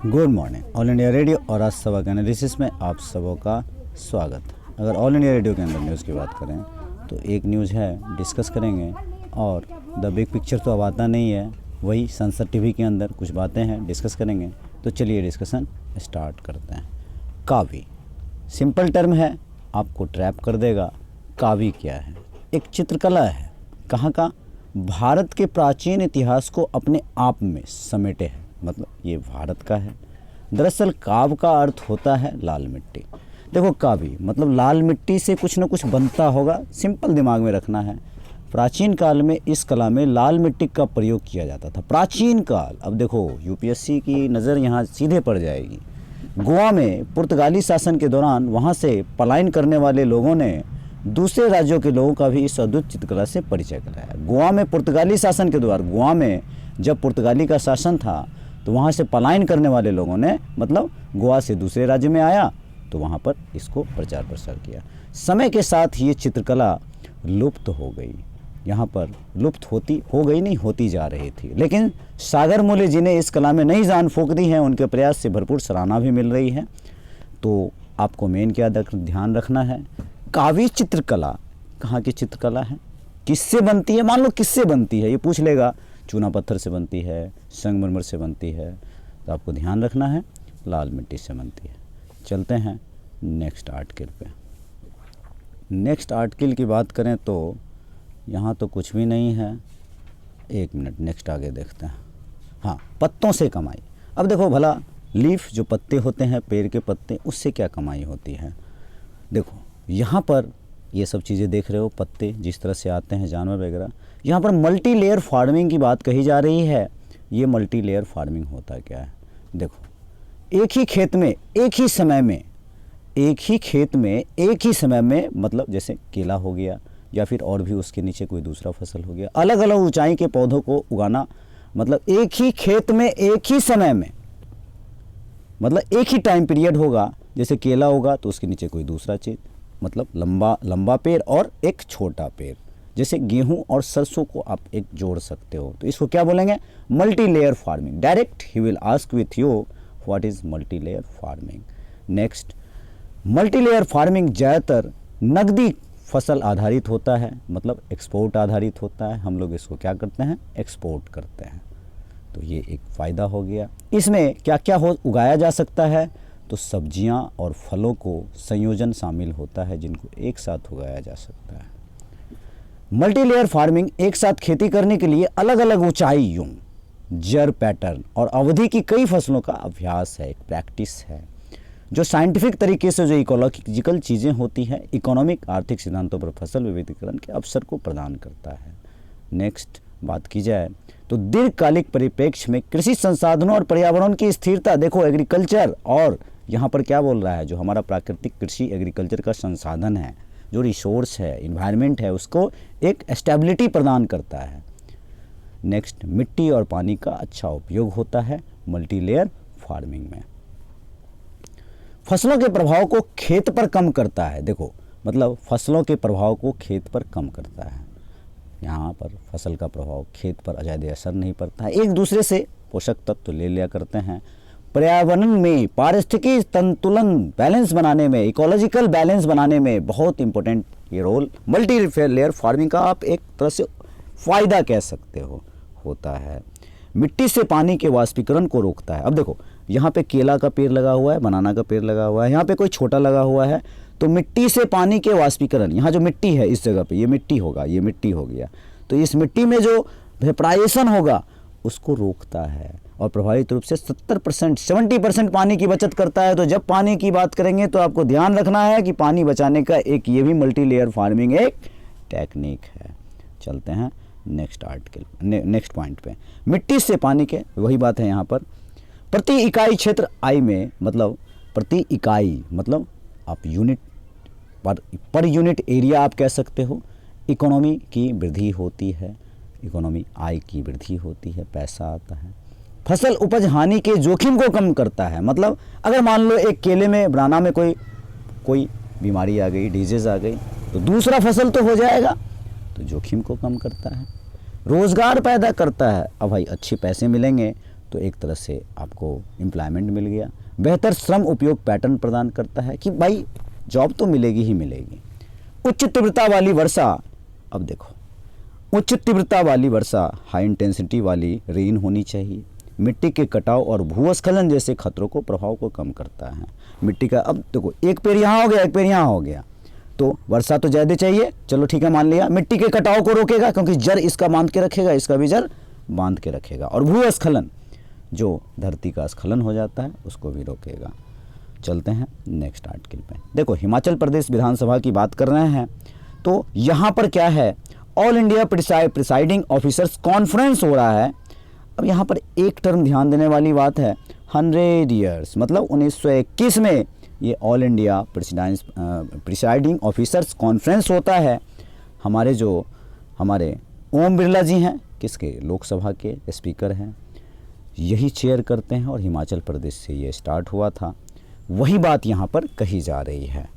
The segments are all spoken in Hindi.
Good morning. All India radio और आज सभा के एनालिसिस में आप सबों का स्वागत। अगर ऑल इंडिया रेडियो के अंदर न्यूज़ की बात करें तो एक न्यूज़ है, डिस्कस करेंगे। और द बिग पिक्चर तो अब आता नहीं है, वही संसद टीवी के अंदर कुछ बातें हैं, डिस्कस करेंगे। तो चलिए डिस्कशन स्टार्ट करते हैं। कावी सिंपल टर्म है, आपको ट्रैप कर देगा। कावी क्या है? एक चित्रकला है। कहाँ का? भारत के प्राचीन इतिहास को अपने आप में समेटे है, मतलब ये भारत का है। दरअसल काव का अर्थ होता है लाल मिट्टी। देखो, कावी मतलब लाल मिट्टी से कुछ न कुछ बनता होगा, सिंपल दिमाग में रखना है। प्राचीन काल में इस कला में लाल मिट्टी का प्रयोग किया जाता था। प्राचीन काल। अब देखो, यूपीएससी की नज़र यहाँ सीधे पड़ जाएगी। गोवा में पुर्तगाली शासन के दौरान वहाँ से पलायन करने वाले लोगों ने दूसरे राज्यों के लोगों का भी इस अद्भुत चित्रकला से परिचय कराया। गोवा में पुर्तगाली शासन के द्वारा, गोवा में जब पुर्तगाली का शासन था तो वहाँ से पलायन करने वाले लोगों ने, मतलब गोवा से दूसरे राज्य में आया तो वहाँ पर इसको प्रचार प्रसार किया। समय के साथ ये चित्रकला लुप्त हो गई। यहाँ पर लुप्त होती जा रही थी, लेकिन सागर मूले जी ने इस कला में नई जान फूंक दी है। उनके प्रयास से भरपूर सराहना भी मिल रही है। तो आपको मेन क्या ध्यान रखना है, कावी चित्रकला कहाँ की चित्रकला है, किससे बनती है। मान लो किससे बनती है, ये पूछ लेगा। चूना पत्थर से बनती है, संगमरमर से बनती है, तो आपको ध्यान रखना है लाल मिट्टी से बनती है। चलते हैं नेक्स्ट आर्टिकल पे। नेक्स्ट आर्टिकल की बात करें तो यहाँ तो कुछ भी नहीं है। एक मिनट, नेक्स्ट आगे देखते हैं। हाँ, पत्तों से कमाई। अब देखो भला, लीफ जो पत्ते होते हैं, पेड़ के पत्ते, उससे क्या कमाई होती है। देखो यहाँ पर ये सब चीज़ें देख रहे हो, पत्ते जिस तरह से आते हैं, जानवर वगैरह। यहाँ पर मल्टी लेयर फार्मिंग की बात कही जा रही है। ये मल्टी लेयर फार्मिंग होता क्या है? देखो, एक ही खेत में एक ही समय में मतलब जैसे केला हो गया या फिर और भी उसके नीचे कोई दूसरा फसल हो गया, अलग अलग ऊंचाई के पौधों को उगाना। मतलब एक ही खेत में एक ही समय में, मतलब एक ही टाइम पीरियड होगा। जैसे केला होगा तो उसके नीचे कोई दूसरा चीज़, मतलब लंबा पेड़ और एक छोटा पेड़। जैसे गेहूं और सरसों को आप एक जोड़ सकते हो, तो इसको क्या बोलेंगे? Multi layer farming. Direct he will ask with you what is multi layer farming. Next, multi layer farming ज़्यादातर नकदी फसल आधारित होता है, मतलब एक्सपोर्ट आधारित होता है। हम लोग इसको क्या करते हैं? एक्सपोर्ट करते हैं। तो ये एक फ़ायदा हो गया। इसमें क्या क्या उगाया जा सकता है? तो सब्जियां और फलों को संयोजन शामिल होता है, जिनको एक साथ उगाया जा सकता है। मल्टी लेयर फार्मिंग एक साथ खेती करने के लिए अलग अलग ऊंचाइयों, जड़ पैटर्न और अवधि की कई फसलों का अभ्यास है, एक प्रैक्टिस है, जो साइंटिफिक तरीके से जो इकोलॉजिकल चीज़ें होती हैं, इकोनॉमिक आर्थिक सिद्धांतों पर फसल विविधीकरण के अवसर को प्रदान करता है। नेक्स्ट बात की जाए तो दीर्घकालिक परिप्रेक्ष्य में कृषि संसाधनों और पर्यावरण की स्थिरता। देखो, एग्रीकल्चर, और यहाँ पर क्या बोल रहा है, जो हमारा प्राकृतिक कृषि एग्रीकल्चर का संसाधन है, जो रिसोर्स है, इन्वायरमेंट है, उसको एक स्टेबिलिटी प्रदान करता है। नेक्स्ट, मिट्टी और पानी का अच्छा उपयोग होता है मल्टी लेयर फार्मिंग में। फसलों के प्रभाव को खेत पर कम करता है। देखो, मतलब फसलों के प्रभाव को खेत पर कम करता है। यहाँ पर फसल का प्रभाव खेत पर ज़्यादा असर नहीं पड़ता है, एक दूसरे से पोषक तत्व तो ले लिया करते हैं। पर्यावरण में पारिस्थितिकी संतुलन बैलेंस बनाने में, इकोलॉजिकल बैलेंस बनाने में बहुत इंपॉर्टेंट ये रोल मल्टी लेयर फार्मिंग का आप एक तरह से फ़ायदा कह सकते हो होता है। मिट्टी से पानी के वाष्पीकरण को रोकता है। अब देखो, यहाँ पे केला का पेड़ लगा हुआ है, बनाना का पेड़ लगा हुआ है, यहाँ पे कोई छोटा लगा हुआ है, तो मिट्टी से पानी के वाष्पीकरण, यहाँ जो मिट्टी है इस जगह पे ये मिट्टी होगा, ये मिट्टी हो गया, तो इस मिट्टी में जो वेपराइजेशन होगा उसको रोकता है और प्रभावित रूप से 70% पानी की बचत करता है। तो जब पानी की बात करेंगे तो आपको ध्यान रखना है कि पानी बचाने का एक ये भी मल्टी लेयर फार्मिंग एक टेक्निक है। चलते हैं नेक्स्ट आर्टिकल, नेक्स्ट पॉइंट पे। मिट्टी से पानी के, वही बात है यहाँ पर। प्रति इकाई क्षेत्र आई में, मतलब प्रति इकाई मतलब आप यूनिट पर यूनिट एरिया आप कह सकते हो। इकोनॉमी की वृद्धि होती है, इकोनॉमी आय की वृद्धि होती है, पैसा आता है। फसल उपज हानि के जोखिम को कम करता है। मतलब अगर मान लो एक केले में, बनाना में कोई बीमारी आ गई, डिजीज आ गई, तो दूसरा फसल तो हो जाएगा, तो जोखिम को कम करता है। रोज़गार पैदा करता है। अब भाई अच्छे पैसे मिलेंगे तो एक तरह से आपको एम्प्लॉयमेंट मिल गया। बेहतर श्रम उपयोग पैटर्न प्रदान करता है कि भाई जॉब तो मिलेगी ही मिलेगी। उच्च तीव्रता वाली वर्षा, अब देखो उच्च तीव्रता वाली वर्षा, हाई इंटेंसिटी वाली रेन होनी चाहिए। मिट्टी के कटाव और भूस्खलन जैसे खतरों को प्रभाव को कम करता है। मिट्टी का, अब देखो एक पेड़ यहाँ हो गया एक पेड़ यहाँ हो गया, तो वर्षा तो ज़्यादा चाहिए, चलो ठीक है मान लिया। मिट्टी के कटाव को रोकेगा क्योंकि जड़ इसका बांध के रखेगा, इसका भी जड़ बांध के रखेगा। और भूस्खलन, जो धरती का स्खलन हो जाता है उसको भी रोकेगा। चलते हैं नेक्स्ट आर्टिकल पे। देखो हिमाचल प्रदेश विधानसभा की बात कर रहे हैं, तो यहाँ पर क्या है, all India presiding officers conference हो रहा है। अब यहाँ पर एक टर्म ध्यान देने वाली बात है, 100 ईयर्स, मतलब 1921 में ये all India presiding officers conference होता है। हमारे ओम बिरला जी हैं, किसके, लोकसभा के स्पीकर हैं, यही चेयर करते हैं और हिमाचल प्रदेश से ये स्टार्ट हुआ था। वही बात यहाँ पर कही जा रही है,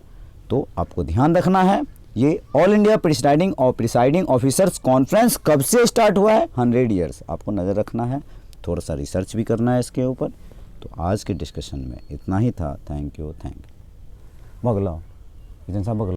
तो आपको ध्यान रखना है ये all India presiding officers conference कब से स्टार्ट हुआ है, 100 ईयर्स, आपको नज़र रखना है, थोड़ा सा रिसर्च भी करना है इसके ऊपर। तो आज के डिस्कशन में इतना ही था। Thank you. बगला इतने सा बगला।